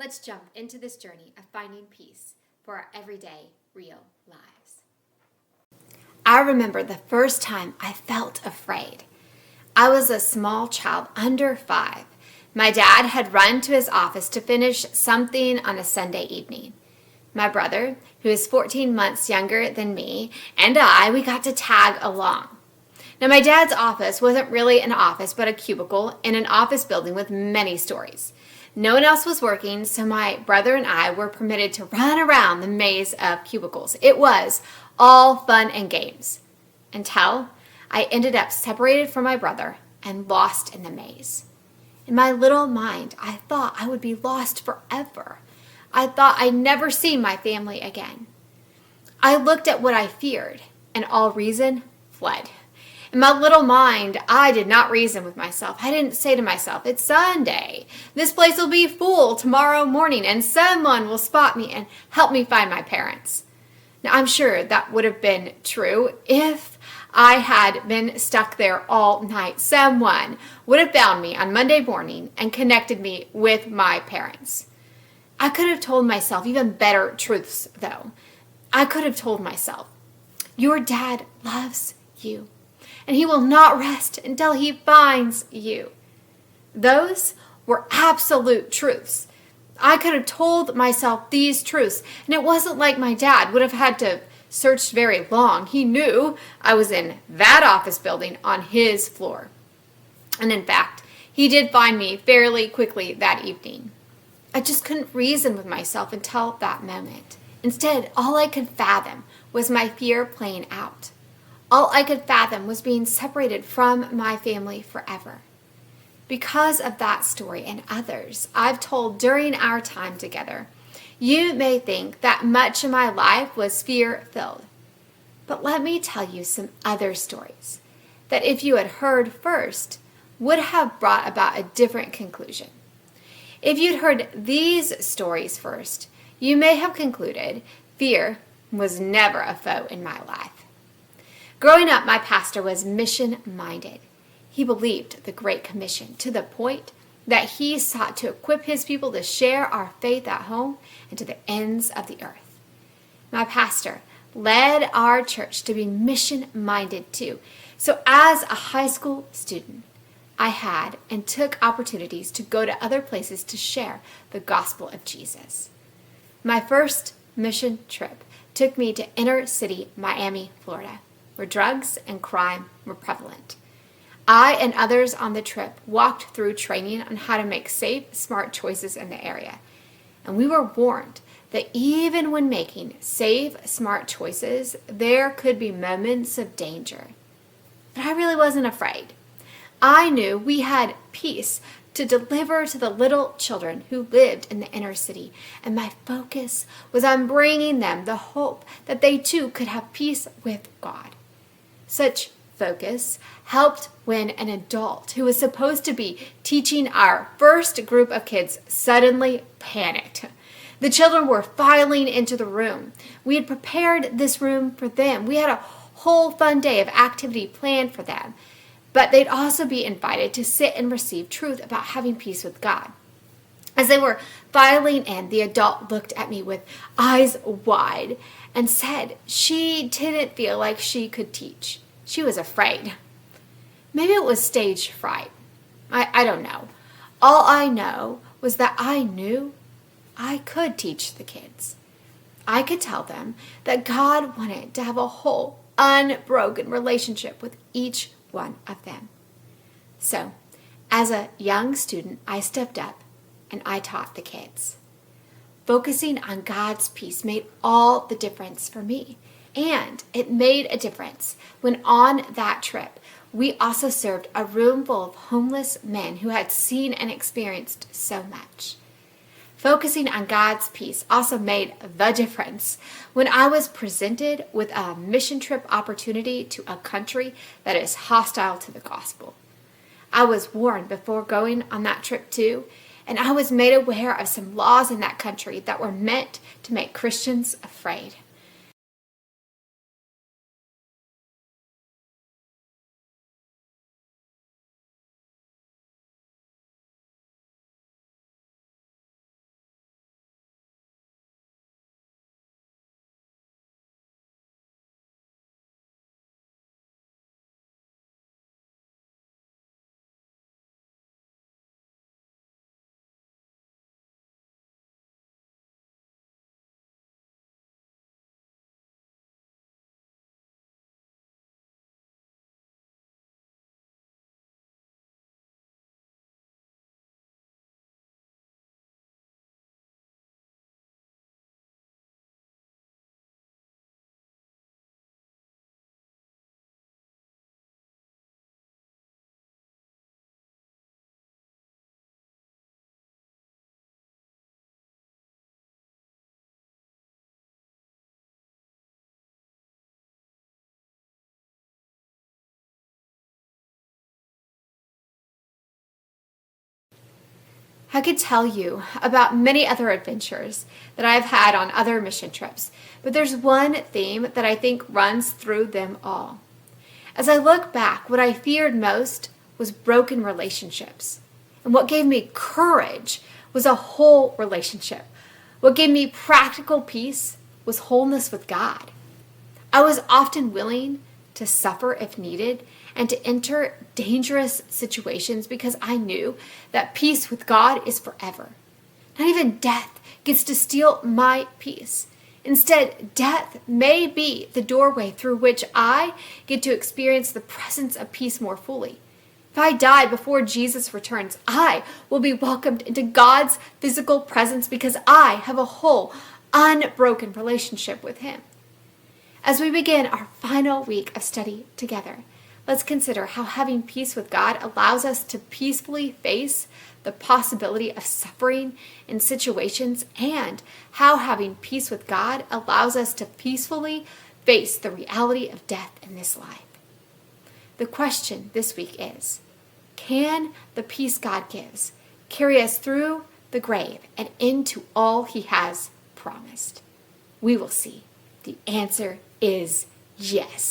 Let's jump into this journey of finding peace for our everyday, real lives. I remember the first time I felt afraid. I was a small child under 5. My dad had run to his office to finish something on a Sunday evening. My brother, who is 14 months younger than me, and we got to tag along. Now, my dad's office wasn't really an office, but a cubicle in an office building with many stories. No one else was working, so my brother and I were permitted to run around the maze of cubicles. It was all fun and games, until I ended up separated from my brother and lost in the maze. In my little mind, I thought I would be lost forever. I thought I'd never see my family again. I looked at what I feared, and all reason fled. In my little mind, I did not reason with myself. I didn't say to myself, it's Sunday. This place will be full tomorrow morning, and someone will spot me and help me find my parents. Now, I'm sure that would have been true if I had been stuck there all night. Someone would have found me on Monday morning and connected me with my parents. I could have told myself even better truths, though. I could have told myself, your dad loves you, and he will not rest until he finds you. Those were absolute truths. I could have told myself these truths, and it wasn't like my dad would have had to search very long. He knew I was in that office building on his floor. And in fact, he did find me fairly quickly that evening. I just couldn't reason with myself until that moment. Instead, all I could fathom was my fear playing out. All I could fathom was being separated from my family forever. Because of that story and others I've told during our time together, you may think that much of my life was fear-filled. But let me tell you some other stories that, if you had heard first, would have brought about a different conclusion. If you'd heard these stories first, you may have concluded fear was never a foe in my life. Growing up, my pastor was mission-minded. He believed the Great Commission to the point that he sought to equip his people to share our faith at home and to the ends of the earth. My pastor led our church to be mission-minded too. So as a high school student, I had and took opportunities to go to other places to share the gospel of Jesus. My first mission trip took me to inner city Miami, Florida, where drugs and crime were prevalent. I and others on the trip walked through training on how to make safe, smart choices in the area. And we were warned that even when making safe, smart choices, there could be moments of danger. But I really wasn't afraid. I knew we had peace to deliver to the little children who lived in the inner city, and my focus was on bringing them the hope that they too could have peace with God. Such focus helped when an adult who was supposed to be teaching our first group of kids suddenly panicked. The children were filing into the room. We had prepared this room for them. We had a whole fun day of activity planned for them. But they'd also be invited to sit and receive truth about having peace with God. As they were filing in, the adult looked at me with eyes wide and said she didn't feel like she could teach. She was afraid. Maybe it was stage fright. I don't know. All I know was that I knew I could teach the kids. I could tell them that God wanted to have a whole, unbroken relationship with each one of them. So, as a young student, I stepped up and I taught the kids. Focusing on God's peace made all the difference for me. And it made a difference when on that trip, we also served a room full of homeless men who had seen and experienced so much. Focusing on God's peace also made the difference when I was presented with a mission trip opportunity to a country that is hostile to the gospel. I was warned before going on that trip too, and I was made aware of some laws in that country that were meant to make Christians afraid. I could tell you about many other adventures that I've had on other mission trips, but there's one theme that I think runs through them all. As I look back, what I feared most was broken relationships. And what gave me courage was a whole relationship. What gave me practical peace was wholeness with God. I was often willing to suffer if needed and to enter dangerous situations because I knew that peace with God is forever. Not even death gets to steal my peace. Instead, death may be the doorway through which I get to experience the presence of peace more fully. If I die before Jesus returns, I will be welcomed into God's physical presence because I have a whole, unbroken relationship with Him. As we begin our final week of study together, let's consider how having peace with God allows us to peacefully face the possibility of suffering in situations, and how having peace with God allows us to peacefully face the reality of death in this life. The question this week is, can the peace God gives carry us through the grave and into all He has promised? We will see. The answer is yes.